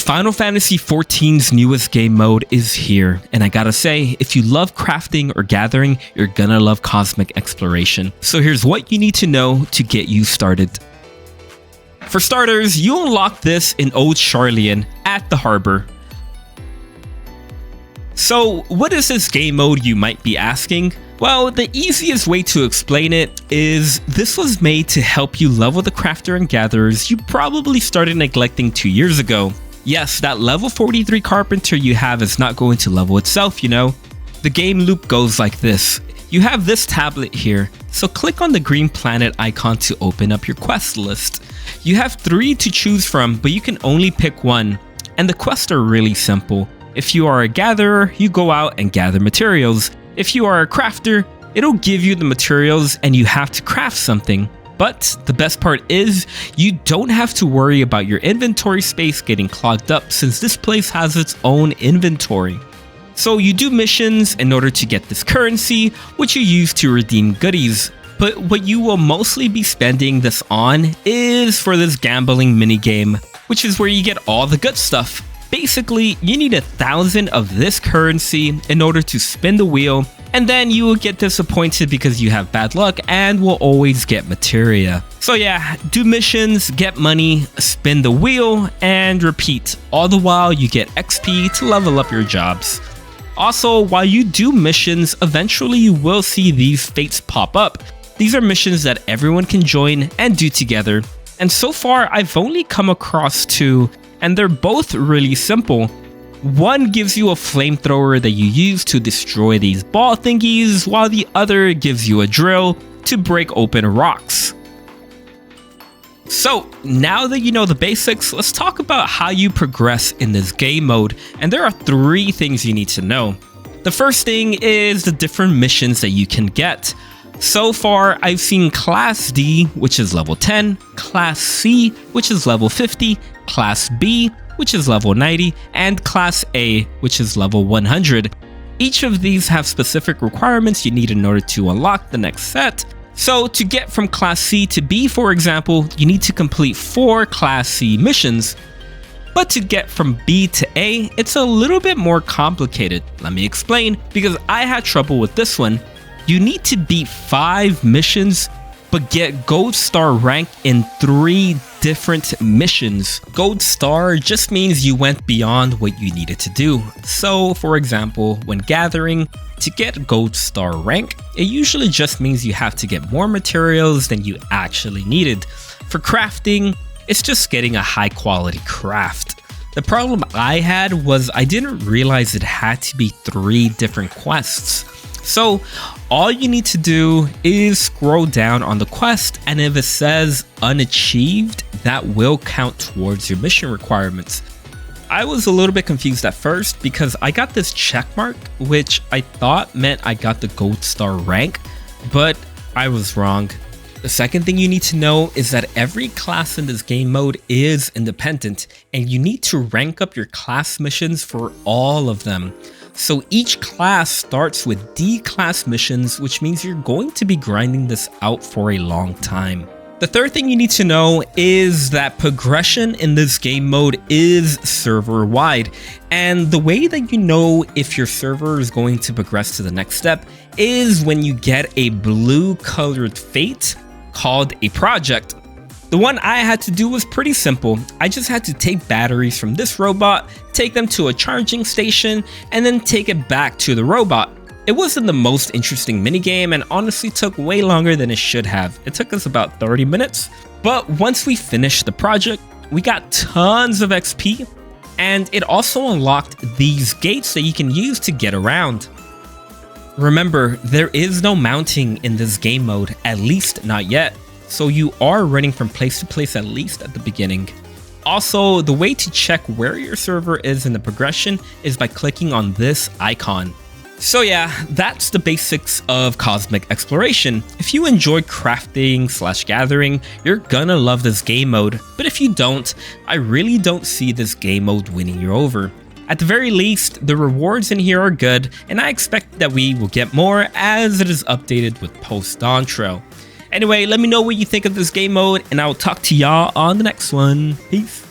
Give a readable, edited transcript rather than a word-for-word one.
Final Fantasy XIV's newest game mode is here, and I gotta say, if you love crafting or gathering, you're gonna love Cosmic Exploration. So here's what you need to know to get you started. For starters, you unlock this in Old Sharlayan at the harbor. So what is this game mode, you might be asking? Well, the easiest way to explain it is this was made to help you level the crafter and gatherers you probably started neglecting 2 years ago. Yes, that level 43 carpenter you have is not going to level itself, you know. The game loop goes like this. You have this tablet here, so click on the green planet icon to open up your quest list. You have 3 to choose from, but you can only pick one, and the quests are really simple. If you are a gatherer, you go out and gather materials. If you are a crafter, it'll give you the materials and you have to craft something. But the best part is, you don't have to worry about your inventory space getting clogged up since this place has its own inventory. So you do missions in order to get this currency, which you use to redeem goodies. But what you will mostly be spending this on is for this gambling minigame, which is where you get all the good stuff. Basically, you need 1,000 of this currency in order to spin the wheel, and then you will get disappointed because you have bad luck and will always get materia. So yeah, do missions, get money, spin the wheel, and repeat. All the while you get XP to level up your jobs. Also, while you do missions, eventually you will see these fates pop up. These are missions that everyone can join and do together. And so far, I've only come across 2, and they're both really simple. One gives you a flamethrower that you use to destroy these ball thingies, while the other gives you a drill to break open rocks. So now that you know the basics, let's talk about how you progress in this game mode, and there are 3 things you need to know. The first thing is the different missions that you can get. So far, I've seen Class D, which is level 10, Class C, which is level 50, Class B, which is level 90, and Class A, which is level 100. Each of these have specific requirements you need in order to unlock the next set. So to get from Class C to B, for example, you need to complete 4 Class C missions. But to get from B to A, it's a little bit more complicated. Let me explain, because I had trouble with this one. You need to beat 5 missions, but get Gold Star rank in 3 different missions. Gold Star just means you went beyond what you needed to do. So, for example, when gathering, to get Gold Star rank, it usually just means you have to get more materials than you actually needed. For crafting, it's just getting a high quality craft. The problem I had was I didn't realize it had to be 3 different quests. So all you need to do is scroll down on the quest, and if it says unachieved, that will count towards your mission requirements. I was a little bit confused at first because I got this check mark, which I thought meant I got the Gold Star rank, but I was wrong. The second thing you need to know is that every class in this game mode is independent, and you need to rank up your class missions for all of them. So each class starts with D class missions, which means you're going to be grinding this out for a long time. The third thing you need to know is that progression in this game mode is server wide, and the way that you know if your server is going to progress to the next step is when you get a blue colored fate called a project. The one I had to do was pretty simple. I just had to take batteries from this robot, take them to a charging station, and then take it back to the robot. It wasn't the most interesting minigame and honestly took way longer than it should have. It took us about 30 minutes. But once we finished the project, we got tons of XP, and it also unlocked these gates that you can use to get around. Remember, there is no mounting in this game mode, at least not yet. So you are running from place to place at least at the beginning. Also, the way to check where your server is in the progression is by clicking on this icon. So yeah, that's the basics of Cosmic Exploration. If you enjoy crafting / gathering, you're gonna love this game mode. But if you don't, I really don't see this game mode winning you over. At the very least, the rewards in here are good, and I expect that we will get more as it is updated with post Dawntrail. Anyway, let me know what you think of this game mode, and I will talk to y'all on the next one. Peace.